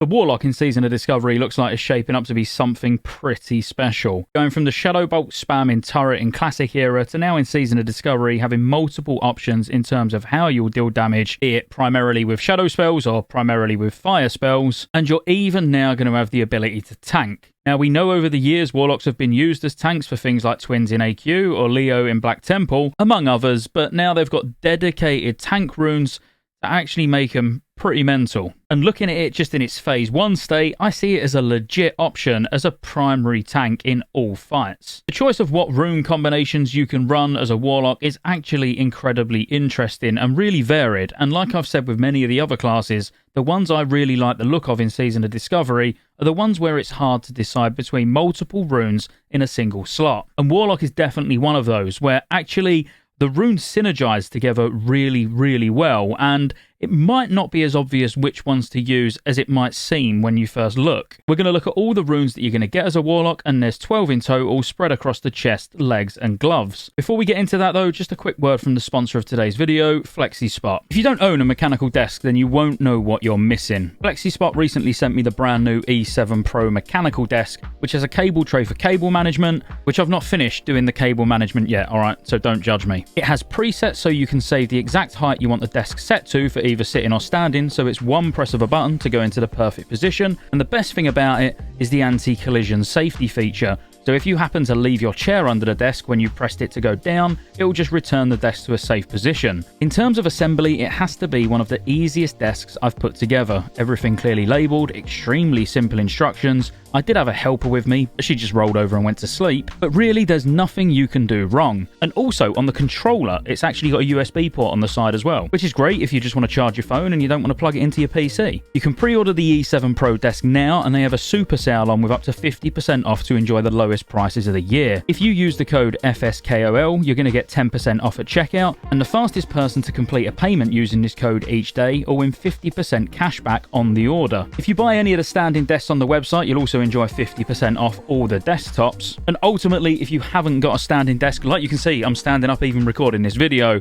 The Warlock in Season of Discovery looks like it's shaping up to be something pretty special. Going from the Shadow Bolt spam in Turret in Classic era to now in Season of Discovery having multiple options in terms of how you'll deal damage, be it primarily with shadow spells or primarily with fire spells, and you're even now going to have the ability to tank. Now, we know over the years Warlocks have been used as tanks for things like Twins in AQ or Leo in Black Temple, among others, but now they've got dedicated tank runes to actually make them pretty mental. And looking at it just in its phase 1 state, I see it as a legit option as a primary tank in all fights. The choice of what rune combinations you can run as a Warlock is actually incredibly interesting and really varied, and like I've said with many of the other classes, the ones I really like the look of in Season of Discovery are the ones where it's hard to decide between multiple runes in a single slot. And Warlock is definitely one of those, where actually the runes synergize together really, really well, and it might not be as obvious which ones to use as it might seem when you first look. We're going to look at all the runes that you're going to get as a Warlock, and there's 12 in total spread across the chest, legs and gloves. Before we get into that though, just a quick word from the sponsor of today's video, FlexiSpot. If you don't own a mechanical desk, then you won't know what you're missing. FlexiSpot recently sent me the brand new E7 Pro mechanical desk, which has a cable tray for cable management, which I've not finished doing the cable management yet, alright, so don't judge me. It has presets so you can save the exact height you want the desk set to for either sitting or standing, so it's one press of a button to go into the perfect position. And the best thing about it is the anti-collision safety feature. So if you happen to leave your chair under the desk when you pressed it to go down, it will just return the desk to a safe position. In terms of assembly, it has to be one of the easiest desks I've put together. Everything clearly labelled, extremely simple instructions. I did have a helper with me, but she just rolled over and went to sleep. But really, there's nothing you can do wrong. And also, on the controller, it's actually got a USB port on the side as well, which is great if you just want to charge your phone and you don't want to plug it into your PC. You can pre-order the E7 Pro desk now, and they have a super sale on with up to 50% off to enjoy the lowest prices of the year. If you use the code FSKOL, you're going to get 10% off at checkout, and the fastest person to complete a payment using this code each day will win 50% cash back on the order. If you buy any of the standing desks on the website, you'll also enjoy 50% off all the desktops. And ultimately, if you haven't got a standing desk, like you can see, I'm standing up even recording this video,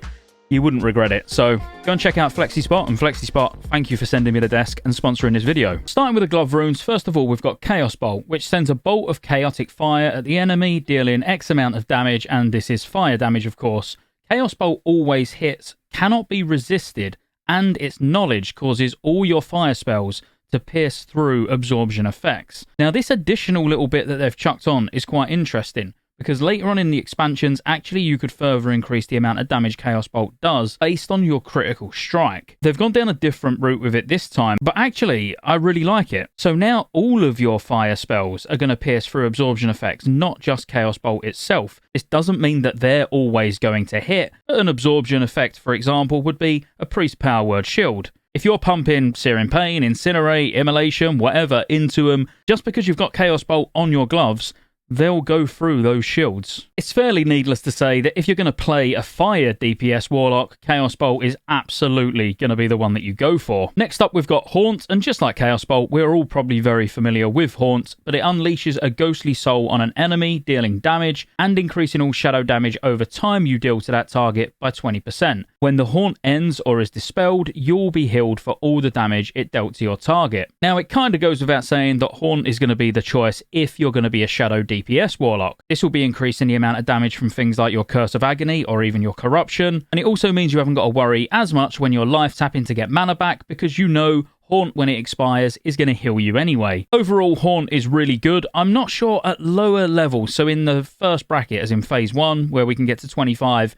you wouldn't regret it. So go and check out FlexiSpot, and FlexiSpot, thank you for sending me the desk and sponsoring this video. Starting with the glove runes, first of all, we've got Chaos Bolt, which sends a bolt of chaotic fire at the enemy, dealing X amount of damage, and this is fire damage, of course. Chaos Bolt always hits, cannot be resisted, and its knowledge causes all your fire spells to pierce through absorption effects. Now, this additional little bit that they've chucked on is quite interesting, because later on in the expansions, actually you could further increase the amount of damage Chaos Bolt does based on your critical strike. They've gone down a different route with it this time, but actually I really like it. So now all of your fire spells are going to pierce through absorption effects, not just Chaos Bolt itself. This doesn't mean that they're always going to hit. An absorption effect, for example, would be a Priest Power Word Shield. If you're pumping Searing Pain, Incinerate, Immolation, whatever into them, just because you've got Chaos Bolt on your gloves, they'll go through those shields. It's fairly needless to say that if you're going to play a fire DPS Warlock, Chaos Bolt is absolutely going to be the one that you go for. Next up, we've got Haunt, and just like Chaos Bolt, we're all probably very familiar with Haunt, but it unleashes a ghostly soul on an enemy, dealing damage and increasing all shadow damage over time you deal to that target by 20%. When the Haunt ends or is dispelled, you'll be healed for all the damage it dealt to your target. Now, it kind of goes without saying that Haunt is going to be the choice if you're going to be a Shadow DPS Warlock. This will be increasing the amount of damage from things like your Curse of Agony or even your Corruption, and it also means you haven't got to worry as much when you're life tapping to get mana back, because you know Haunt, when it expires, is going to heal you anyway. Overall, Haunt is really good. I'm not sure at lower levels, so in the first bracket, as in phase 1, where we can get to 25,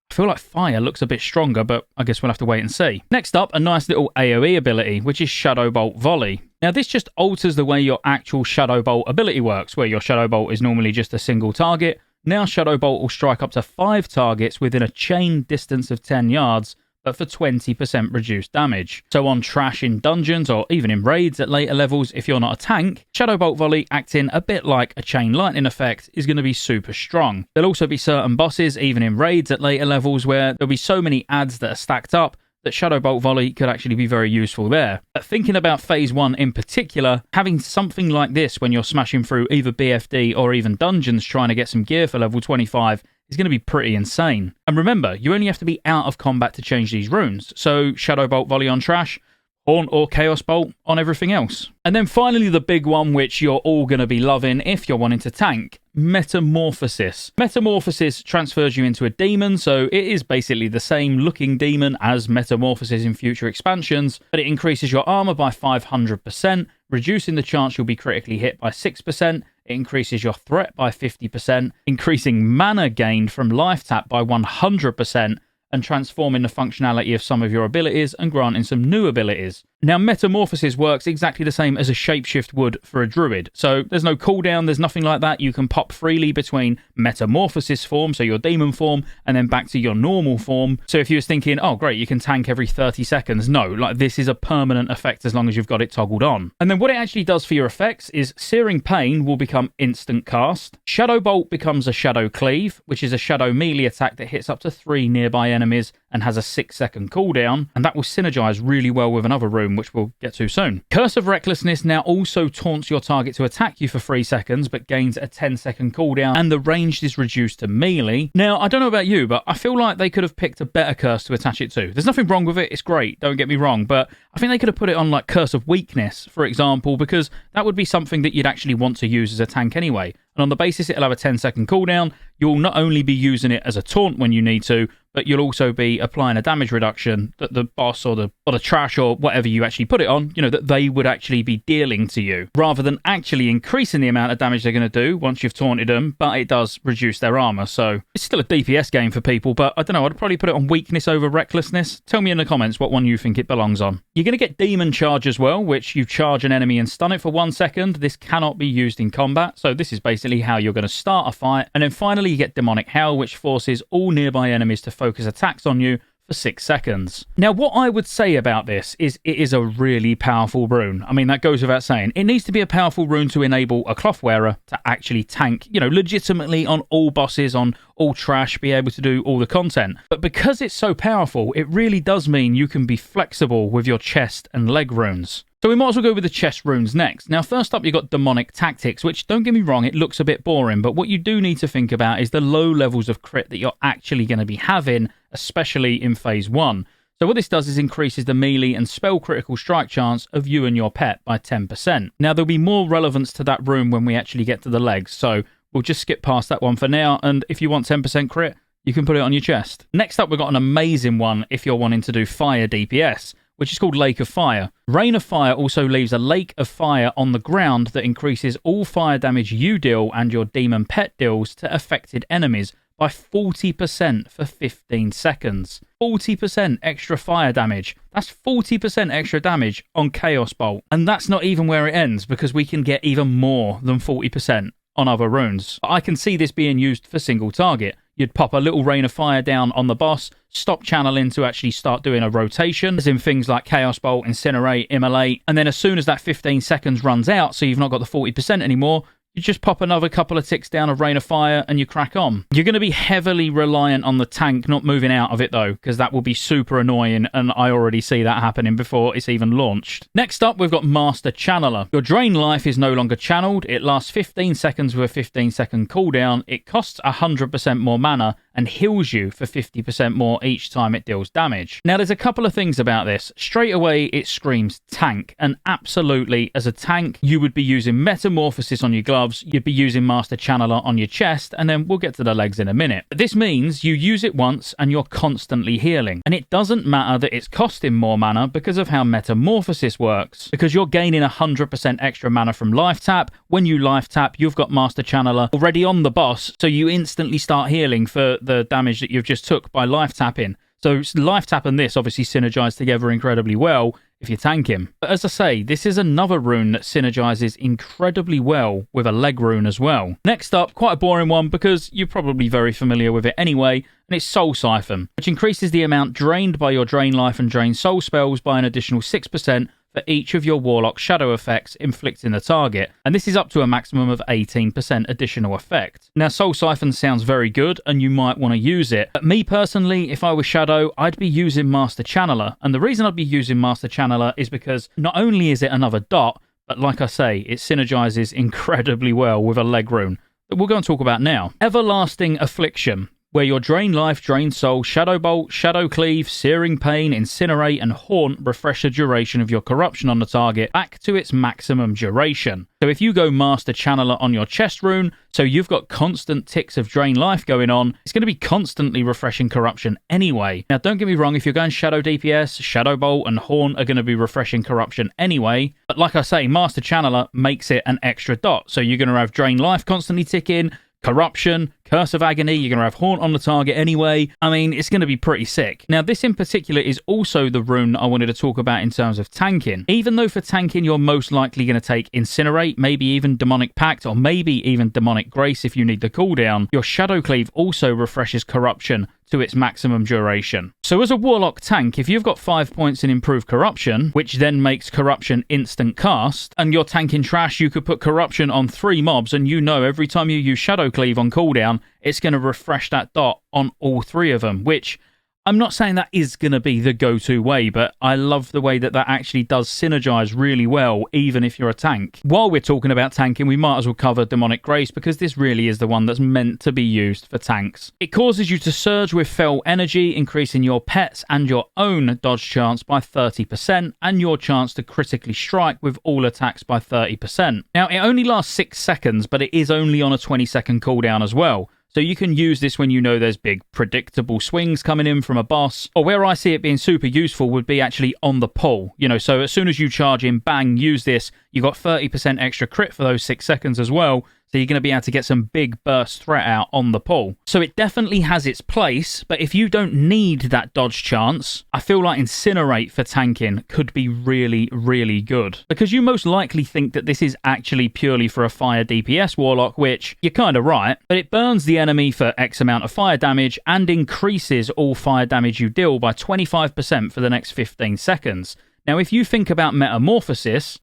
I feel like Fire looks a bit stronger, but I guess we'll have to wait and see. Next up, a nice little AoE ability, which is Shadow Bolt Volley. Now, this just alters the way your actual Shadow Bolt ability works, where your Shadow Bolt is normally just a single target. Now, Shadow Bolt will strike up to 5 targets within a chain distance of 10 yards, but for 20% reduced damage. So on trash in dungeons or even in raids at later levels, if you're not a tank, Shadow Bolt Volley, acting a bit like a chain lightning effect, is going to be super strong. There'll also be certain bosses, even in raids at later levels, where there'll be so many adds that are stacked up that Shadow Bolt Volley could actually be very useful there. But thinking about phase 1 in particular, having something like this when you're smashing through either BFD or even dungeons trying to get some gear for level 25 is going to be pretty insane. And remember, you only have to be out of combat to change these runes. So Shadow Bolt Volley on trash, Haunt or Chaos Bolt on everything else. And then finally the big one, which you're all going to be loving if you're wanting to tank, Metamorphosis. Metamorphosis transfers you into a demon, so it is basically the same looking demon as Metamorphosis in future expansions, but it increases your armor by 500%, reducing the chance you'll be critically hit by 6%. It increases your threat by 50%, increasing mana gained from life tap by 100%, and transforming the functionality of some of your abilities and granting some new abilities. Now, Metamorphosis works exactly the same as a shapeshift would for a druid. So there's no cooldown, there's nothing like that. You can pop freely between Metamorphosis form, so your demon form, and then back to your normal form. So if you was thinking, oh great, you can tank every 30 seconds. No, like this is a permanent effect as long as you've got it toggled on. And then what it actually does for your effects is Searing Pain will become instant cast. Shadow Bolt becomes a Shadow Cleave, which is a shadow melee attack that hits up to 3 nearby enemies and has a 6-second cooldown, and that will synergize really well with another rune, which we'll get to soon. Curse of Recklessness now also taunts your target to attack you for 3 seconds, but gains a 10-second cooldown, and the range is reduced to melee. Now, I don't know about you, but I feel like they could have picked a better curse to attach it to. There's nothing wrong with it, it's great, don't get me wrong, but I think they could have put it on like Curse of Weakness, for example, because that would be something that you'd actually want to use as a tank anyway. And on the basis it'll have a 10-second cooldown, you'll not only be using it as a taunt when you need to, but you'll also be applying a damage reduction that the boss or the trash or whatever you actually put it on, you know, that they would actually be dealing to you, rather than actually increasing the amount of damage they're going to do once you've taunted them, but it does reduce their armor. So it's still a DPS game for people, but I don't know, I'd probably put it on Weakness over Recklessness. Tell me in the comments what one you think it belongs on. You're going to get Demon Charge as well, which you charge an enemy and stun it for 1 second. This cannot be used in combat, so this is basically how you're going to start a fight. And then finally you get Demonic Hell, which forces all nearby enemies to focus attacks on you for 6 seconds. Now, what I would say about this is it is a really powerful rune. I mean, that goes without saying. It needs to be a powerful rune to enable a cloth wearer to actually tank, you know, legitimately on all bosses, on all trash, be able to do all the content. But because it's so powerful, it really does mean you can be flexible with your chest and leg runes. So we might as well go with the chest runes next. Now, first up, you've got Demonic Tactics, which, don't get me wrong, it looks a bit boring, but what you do need to think about is the low levels of crit that you're actually going to be having, especially in Phase 1. So what this does is increases the melee and spell critical strike chance of you and your pet by 10%. Now, there'll be more relevance to that rune when we actually get to the legs, so we'll just skip past that one for now, and if you want 10% crit, you can put it on your chest. Next up, we've got an amazing one if you're wanting to do fire DPS, which is called Lake of Fire. Rain of Fire also leaves a lake of fire on the ground that increases all fire damage you deal and your demon pet deals to affected enemies by 40% for 15 seconds. 40% extra fire damage. That's 40% extra damage on Chaos Bolt. And that's not even where it ends, because we can get even more than 40% on other runes. But I can see this being used for single target. You'd pop a little Rain of Fire down on the boss, stop channeling to actually start doing a rotation, as in things like Chaos Bolt, Incinerate, Immolate, and then as soon as that 15 seconds runs out, so you've not got the 40% anymore, you just pop another couple of ticks down of Rain of Fire and you crack on. You're going to be heavily reliant on the tank not moving out of it though, because that will be super annoying, and I already see that happening before it's even launched. Next up, we've got Master Channeler. Your drain life is no longer channeled. It lasts 15 seconds with a 15-second cooldown. It costs 100% more mana and heals you for 50% more each time it deals damage. Now, there's a couple of things about this. Straight away, it screams tank, and absolutely, as a tank, you would be using Metamorphosis on your gloves, you'd be using Master Channeler on your chest, and then we'll get to the legs in a minute. But this means you use it once and you're constantly healing. And it doesn't matter that it's costing more mana because of how Metamorphosis works, because you're gaining 100% extra mana from life tap. When you life tap, you've got Master Channeler already on the boss, so you instantly start healing for the damage that you've just took by life tapping. So life tap and this obviously synergize together incredibly well if you tank him. But as I say, this is another rune that synergizes incredibly well with a leg rune as well. Next up, quite a boring one because you're probably very familiar with it anyway, and it's Soul Siphon, which increases the amount drained by your drain life and drain soul spells by an additional 6% for each of your Warlock shadow effects inflicting the target, and this is up to a maximum of 18% additional effect. Now, Soul Siphon sounds very good, and you might want to use it, but me personally, if I was Shadow, I'd be using Master Channeler, and the reason I'd be using Master Channeler is because not only is it another dot, but like I say, it synergizes incredibly well with a leg rune that we'll go and talk about now. Everlasting Affliction. where your Drain Life, Drain Soul, Shadow Bolt, Shadow Cleave, Searing Pain, Incinerate, and Haunt refresh the duration of your corruption on the target back to its maximum duration. So if you go Master Channeler on your chest rune, so you've got constant ticks of Drain Life going on, it's going to be constantly refreshing corruption anyway. Now don't get me wrong, if you're going Shadow DPS, Shadow Bolt and Haunt are going to be refreshing corruption anyway, but like I say, Master Channeler makes it an extra dot. So you're going to have Drain Life constantly ticking, Corruption, Curse of Agony, you're going to have Haunt on the target anyway. I mean, it's going to be pretty sick. Now, this in particular is also the rune I wanted to talk about in terms of tanking. Even though for tanking, you're most likely going to take Incinerate, maybe even Demonic Pact, or maybe even Demonic Grace if you need the cooldown, your Shadow Cleave also refreshes Corruption to its maximum duration. So as a Warlock tank, if you've got 5 points in improved Corruption, which then makes Corruption instant cast, and you're tanking trash, you could put Corruption on 3 mobs, and you know every time you use Shadow Cleave on cooldown, it's going to refresh that dot on all 3 of them, which I'm not saying that is going to be the go-to way, but I love the way that that actually does synergize really well, even if you're a tank. While we're talking about tanking, we might as well cover Demonic Grace, because this really is the one that's meant to be used for tanks. It causes you to surge with fell energy, increasing your pets and your own dodge chance by 30%, and your chance to critically strike with all attacks by 30%. Now, it only lasts 6 seconds, but it is only on a 20-second cooldown as well. So you can use this when you know there's big predictable swings coming in from a boss. Or where I see it being super useful would be actually on the pull. You know, so as soon as you charge in, bang, use this. You got 30% extra crit for those 6 seconds as well. So you're going to be able to get some big burst threat out on the pull. So it definitely has its place, but if you don't need that dodge chance, I feel like Incinerate for tanking could be really, really good. Because you most likely think that this is actually purely for a fire DPS Warlock, which you're kind of right, but it burns the enemy for X amount of fire damage and increases all fire damage you deal by 25% for the next 15 seconds. Now, if you think about Metamorphosis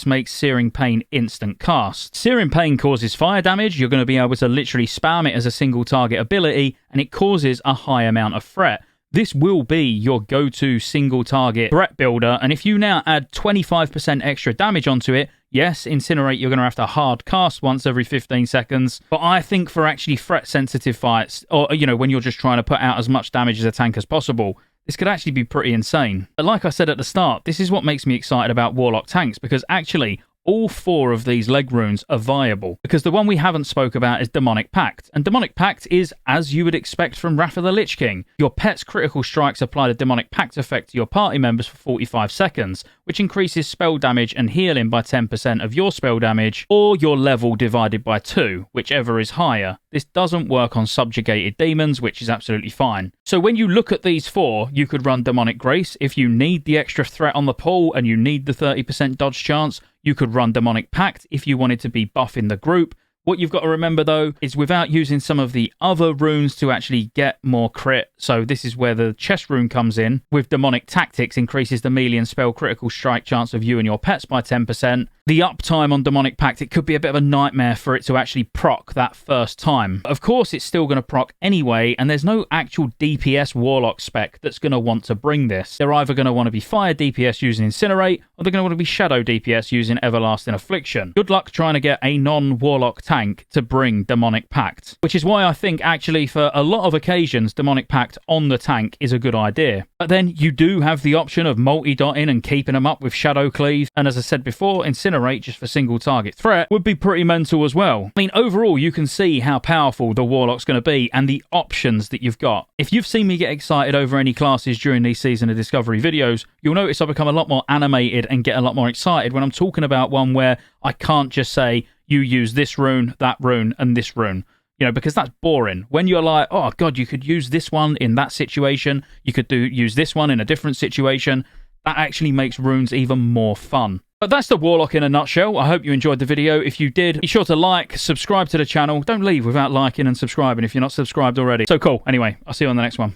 makes Searing Pain instant cast. Searing Pain causes fire damage, you're going to be able to literally spam it as a single target ability, and it causes a high amount of threat. This will be your go-to single target threat builder, and if you now add 25% extra damage onto it, yes, Incinerate you're going to have to hard cast once every 15 seconds, but I think for actually threat-sensitive fights, or, you know, when you're just trying to put out as much damage as a tank as possible, this could actually be pretty insane. But like I said at the start, this is what makes me excited about Warlock tanks, because actually all 4 of these leg runes are viable, because the one we haven't spoke about is Demonic Pact, and Demonic Pact is as you would expect from Wrath of the Lich King. Your pet's critical strikes apply the Demonic Pact effect to your party members for 45 seconds, which increases spell damage and healing by 10% of your spell damage, or your level divided by 2, whichever is higher. This doesn't work on subjugated demons, which is absolutely fine. So when you look at these 4, you could run Demonic Grace if you need the extra threat on the pull and you need the 30% dodge chance. You could run Demonic Pact if you wanted to be buffing the group. What you've got to remember, though, is without using some of the other runes to actually get more crit, so this is where the chest rune comes in, with Demonic Tactics increases the melee and spell critical strike chance of you and your pets by 10%. The uptime on Demonic Pact, it could be a bit of a nightmare for it to actually proc that first time. Of course, it's still going to proc anyway, and there's no actual DPS Warlock spec that's going to want to bring this. They're either going to want to be Fire DPS using Incinerate, or they're going to want to be Shadow DPS using Everlasting Affliction. Good luck trying to get a non-Warlock tank to bring Demonic Pact, which is why I think actually for a lot of occasions Demonic Pact on the tank is a good idea. But then you do have the option of multi-dotting and keeping them up with Shadow Cleave, and as I said before, Incinerate just for single target threat would be pretty mental as well. I mean, overall you can see how powerful the Warlock's going to be and the options that you've got. If you've seen me get excited over any classes during these Season of Discovery videos, you'll notice I become a lot more animated and get a lot more excited when I'm talking about one where I can't just say you use this rune, that rune, and this rune. You know, because that's boring. When you're like, oh god, you could use this one in that situation, you could use this one in a different situation, that actually makes runes even more fun. But that's the Warlock in a nutshell. I hope you enjoyed the video. If you did, be sure to like, subscribe to the channel. Don't leave without liking and subscribing if you're not subscribed already. So cool. Anyway, I'll see you on the next one.